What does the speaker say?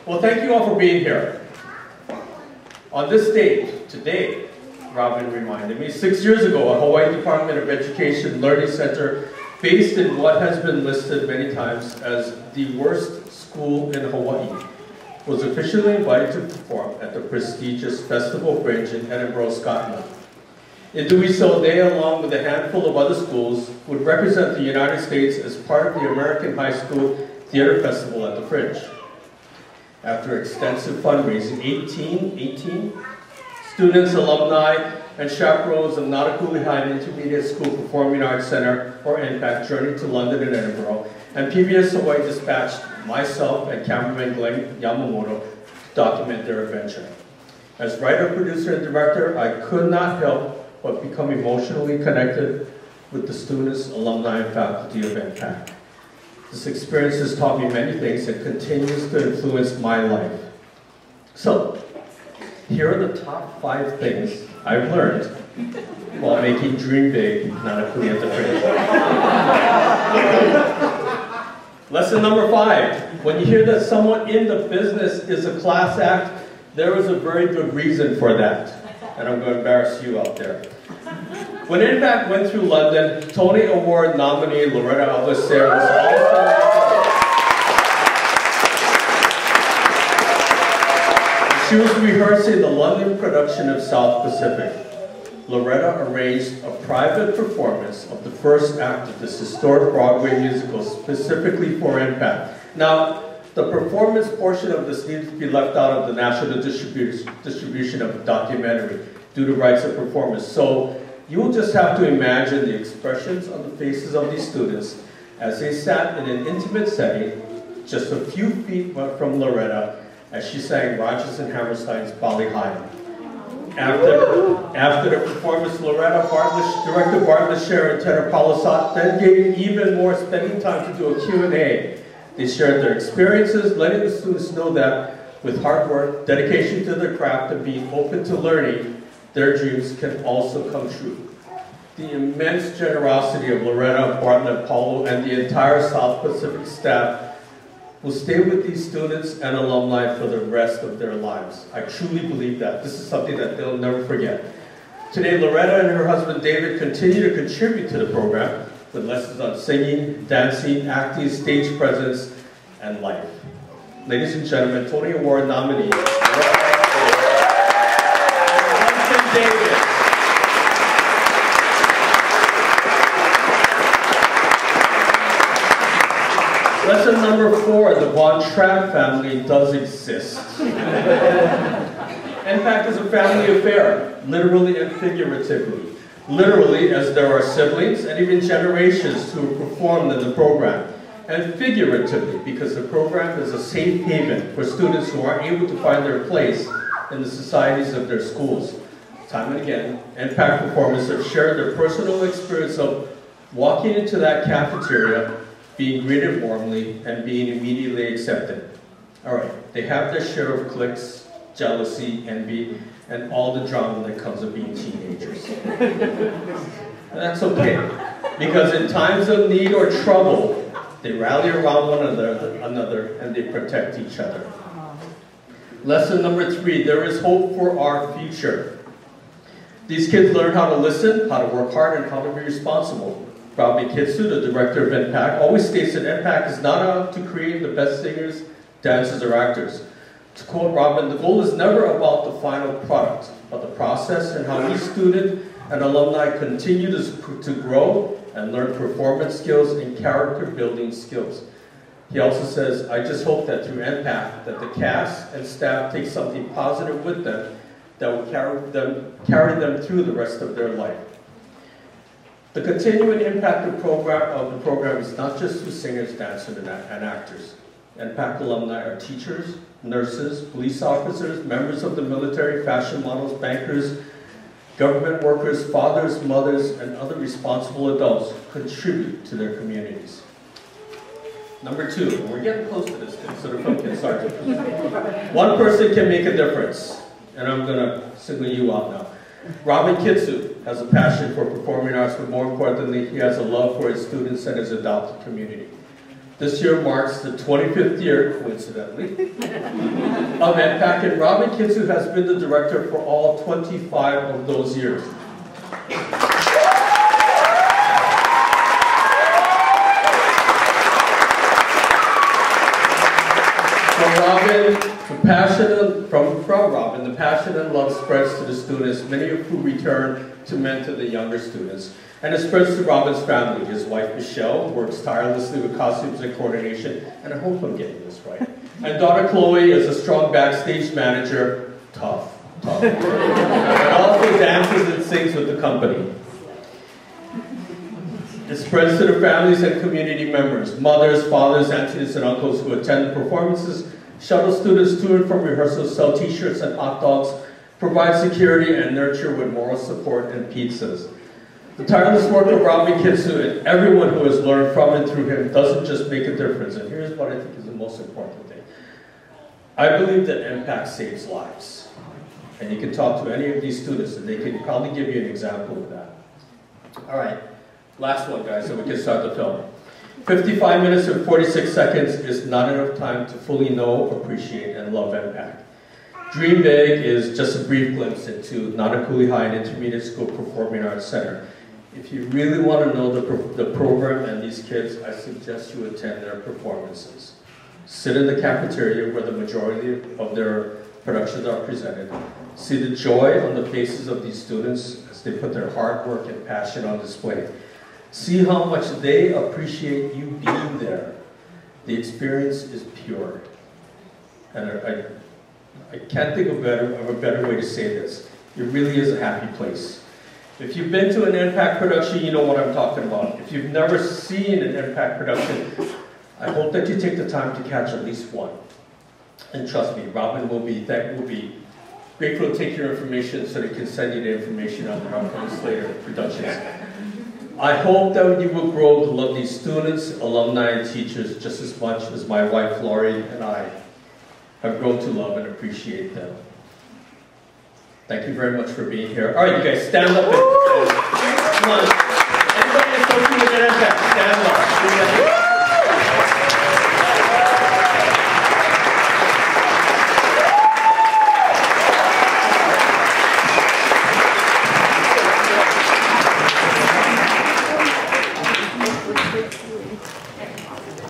Well, thank you all for being here. On this date, today, Robin reminded me, 6 years ago, a Hawaii Department of Education Learning Center based in what has been listed many times as the worst school in Hawaii was officially invited to perform at the prestigious Festival Fringe in Edinburgh, Scotland. In doing so, they, along with a handful of other schools, would represent the United States as part of the American High School Theater Festival at the Fringe. After extensive fundraising, 18 students, alumni, and chaperones of Nanakuli High and Intermediate School Performing Arts Center, or Npac'S, journeyed to London and Edinburgh, and PBS Hawaii dispatched myself and cameraman Glenn Yamamoto to document their adventure. As writer, producer, and director, I could not help but become emotionally connected with the students, alumni, and faculty of Npac'. This experience has taught me many things and continues to influence my life. So, here are the top 5 things I've learned while making Dream Big, Nanakuli at the Fringe. Lesson number 5. When you hear that someone in the business is a class act, there is a very good reason for that. And I'm going to embarrass you out there. When Npac' went through London, Tony Award nominee Loretta Alvacer was also... She was rehearsing the London production of South Pacific. Loretta arranged a private performance of the first act of this historic Broadway musical specifically for Npac'. Now, the performance portion of this needs to be left out of the national distribution of the documentary due to rights of performance. So you'll just have to imagine the expressions on the faces of these students as they sat in an intimate setting just a few feet from Loretta as she sang Rodgers and Hammerstein's Bali High. After the performance, Loretta, director Bart Lashare and tenor Palasat then gave even more spending time to do a Q&A. They shared their experiences, letting the students know that with hard work, dedication to their craft, and being open to learning, their dreams can also come true. The immense generosity of Loretta, Bartlett, Paulo, and the entire South Pacific staff will stay with these students and alumni for the rest of their lives. I truly believe that. This is something that they'll never forget. Today, Loretta and her husband David continue to contribute to the program with lessons on singing, dancing, acting, stage presence, and life. Ladies and gentlemen, Tony Award nominee, David. Lesson number 4, the Von Trapp family does exist. Npac' is a family affair, literally and figuratively. Literally, as there are siblings and even generations who performed in the program. And figuratively, because the program is a safe haven for students who aren't able to find their place in the societies of their schools. Time and again, Npac' performers have shared their personal experience of walking into that cafeteria, being greeted warmly, and being immediately accepted. All right, they have their share of cliques, jealousy, envy, and all the drama that comes of being teenagers. And that's okay, because in times of need or trouble, they rally around one another and they protect each other. Lesson number 3, there is hope for our future. These kids learn how to listen, how to work hard, and how to be responsible. Robbie Kitsu, the director of Npac', always states that Npac' is not out to create the best singers, dancers, or actors. To quote Robin, the goal is never about the final product, but the process and how each student and alumni continue to grow and learn performance skills and character building skills. He also says, I just hope that through Npac', that the cast and staff take something positive with them that will carry them through the rest of their life. The continuing impact of the program is not just through singers, dancers, and actors. Npac' alumni are teachers, nurses, police officers, members of the military, fashion models, bankers, government workers, fathers, mothers, and other responsible adults who contribute to their communities. Number 2, and we're getting close to this, so the fun can start. One person can make a difference, and I'm going to single you out now. Robin Kitsu has a passion for performing arts, but more importantly, he has a love for his students and his adopted community. This year marks the 25th year, coincidentally, of Npac, and Robin Kitsu has been the director for all 25 of those years. From Robin, the passion and love spreads to the students, many of who return to mentor the younger students. And it spreads to Robin's family. His wife, Michelle, works tirelessly with costumes and coordination, and I hope I'm getting this right. And daughter Chloe is a strong backstage manager, tough, and also dances and sings with the company. It spreads to the families and community members, mothers, fathers, aunties, and uncles who attend the performances, shuttle students to and from rehearsals, sell t-shirts and hot dogs, provide security and nurture with moral support and pizzas. The tireless work of Robin Kitsu and everyone who has learned from and through him doesn't just make a difference, and here's what I think is the most important thing. I believe that Npac saves lives. And you can talk to any of these students and they can probably give you an example of that. All right, last one, guys, so we can start the film. 55 minutes and 46 seconds is not enough time to fully know, appreciate, and love Npac. Dream Big is just a brief glimpse into Nanakuli High and Intermediate School Performing Arts Center. If you really want to know the program and these kids, I suggest you attend their performances. Sit in the cafeteria where the majority of their productions are presented. See the joy on the faces of these students as they put their hard work and passion on display. See how much they appreciate you being there. The experience is pure. And I can't think of a better way to say this. It really is a happy place. If you've been to an Npac production, you know what I'm talking about. If you've never seen an Npac production, I hope that you take the time to catch at least one. And trust me, Robin will be grateful to take your information so they can send you the information on their upcoming slate of productions. I hope that you will grow to love these students, alumni, and teachers just as much as my wife, Lori, and I have grown to love and appreciate them. Thank you very much for being here. All right, you guys, stand up. Come on. Anybody associated with Npac, stand up.